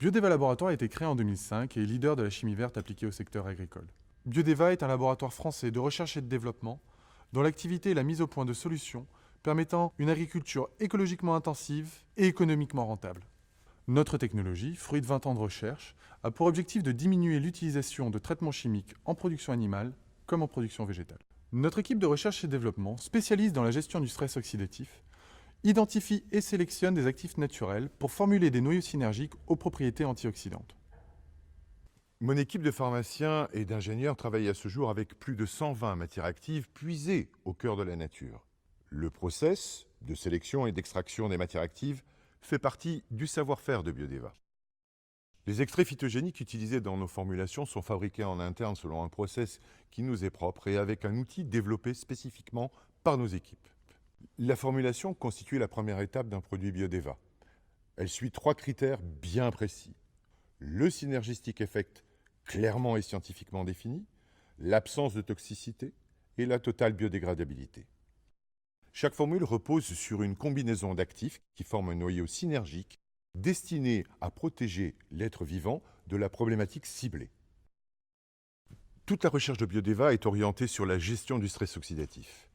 Biodeva Laboratoire a été créé en 2005 et est leader de la chimie verte appliquée au secteur agricole. Biodeva est un laboratoire français de recherche et de développement dont l'activité est la mise au point de solutions permettant une agriculture écologiquement intensive et économiquement rentable. Notre technologie, fruit de 20 ans de recherche, a pour objectif de diminuer l'utilisation de traitements chimiques en production animale comme en production végétale. Notre équipe de recherche et développement, spécialiste dans la gestion du stress oxydatif, identifie et sélectionne des actifs naturels pour formuler des noyaux synergiques aux propriétés antioxydantes. Mon équipe de pharmaciens et d'ingénieurs travaille à ce jour avec plus de 120 matières actives puisées au cœur de la nature. Le process de sélection et d'extraction des matières actives fait partie du savoir-faire de Biodeva. Les extraits phytogéniques utilisés dans nos formulations sont fabriqués en interne selon un process qui nous est propre et avec un outil développé spécifiquement par nos équipes. La formulation constitue la première étape d'un produit Biodeva. Elle suit 3 critères bien précis. Le synergistic effect clairement et scientifiquement défini, l'absence de toxicité et la totale biodégradabilité. Chaque formule repose sur une combinaison d'actifs qui forment un noyau synergique destiné à protéger l'être vivant de la problématique ciblée. Toute la recherche de Biodeva est orientée sur la gestion du stress oxydatif.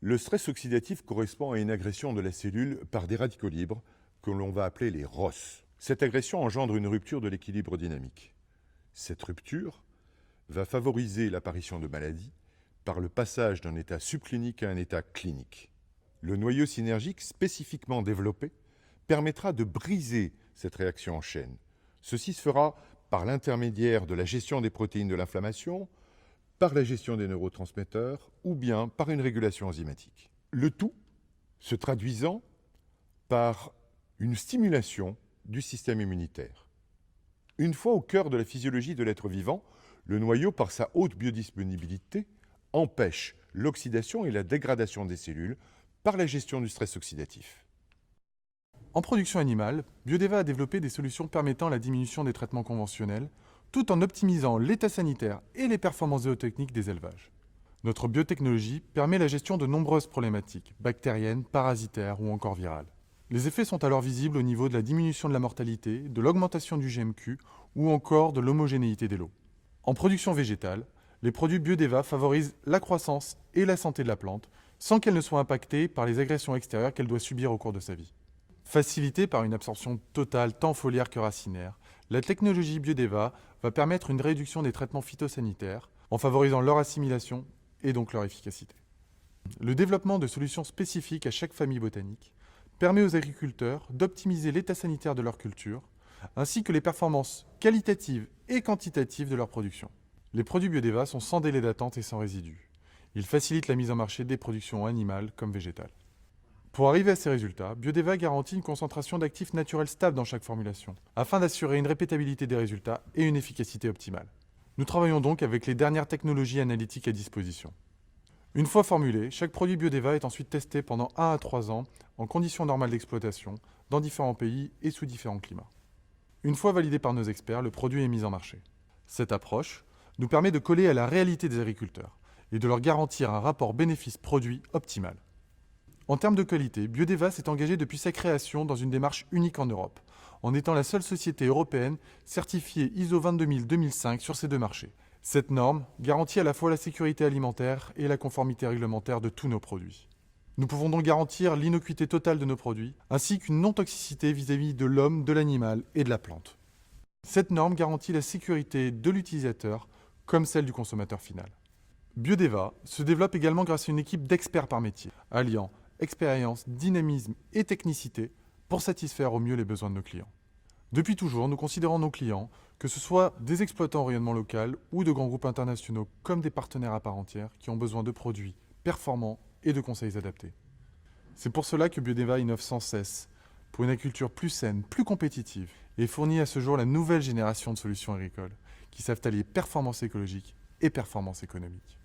Le stress oxydatif correspond à une agression de la cellule par des radicaux libres que l'on va appeler les ROS. Cette agression engendre une rupture de l'équilibre dynamique. Cette rupture va favoriser l'apparition de maladies par le passage d'un état subclinique à un état clinique. Le noyau synergique spécifiquement développé permettra de briser cette réaction en chaîne. Ceci se fera par l'intermédiaire de la gestion des protéines de l'inflammation, par la gestion des neurotransmetteurs ou bien par une régulation enzymatique. Le tout se traduisant par une stimulation du système immunitaire. Une fois au cœur de la physiologie de l'être vivant, le noyau, par sa haute biodisponibilité, empêche l'oxydation et la dégradation des cellules par la gestion du stress oxydatif. En production animale, Biodeva a développé des solutions permettant la diminution des traitements conventionnels, tout en optimisant l'état sanitaire et les performances zootechniques des élevages. Notre biotechnologie permet la gestion de nombreuses problématiques, bactériennes, parasitaires ou encore virales. Les effets sont alors visibles au niveau de la diminution de la mortalité, de l'augmentation du GMQ ou encore de l'homogénéité des lots. En production végétale, les produits Biodeva favorisent la croissance et la santé de la plante sans qu'elle ne soit impactée par les agressions extérieures qu'elle doit subir au cours de sa vie. Facilitée par une absorption totale tant foliaire que racinaire, la technologie Biodeva va permettre une réduction des traitements phytosanitaires en favorisant leur assimilation et donc leur efficacité. Le développement de solutions spécifiques à chaque famille botanique permet aux agriculteurs d'optimiser l'état sanitaire de leur culture, ainsi que les performances qualitatives et quantitatives de leur production. Les produits Biodeva sont sans délai d'attente et sans résidus. Ils facilitent la mise en marché des productions animales comme végétales. Pour arriver à ces résultats, Biodeva garantit une concentration d'actifs naturels stable dans chaque formulation, afin d'assurer une répétabilité des résultats et une efficacité optimale. Nous travaillons donc avec les dernières technologies analytiques à disposition. Une fois formulé, chaque produit Biodeva est ensuite testé pendant 1 à 3 ans en conditions normales d'exploitation, dans différents pays et sous différents climats. Une fois validé par nos experts, le produit est mis en marché. Cette approche nous permet de coller à la réalité des agriculteurs et de leur garantir un rapport bénéfice-produit optimal. En termes de qualité, Biodeva s'est engagé depuis sa création dans une démarche unique en Europe, en étant la seule société européenne certifiée ISO 22000-2005 sur ces deux marchés. Cette norme garantit à la fois la sécurité alimentaire et la conformité réglementaire de tous nos produits. Nous pouvons donc garantir l'innocuité totale de nos produits, ainsi qu'une non-toxicité vis-à-vis de l'homme, de l'animal et de la plante. Cette norme garantit la sécurité de l'utilisateur comme celle du consommateur final. Biodeva se développe également grâce à une équipe d'experts par métier, alliant expérience, dynamisme et technicité pour satisfaire au mieux les besoins de nos clients. Depuis toujours, nous considérons nos clients, que ce soit des exploitants au rayonnement local ou de grands groupes internationaux, comme des partenaires à part entière qui ont besoin de produits performants et de conseils adaptés. C'est pour cela que Biodeva innove sans cesse pour une agriculture plus saine, plus compétitive et fournit à ce jour la nouvelle génération de solutions agricoles qui savent allier performance écologique et performance économique.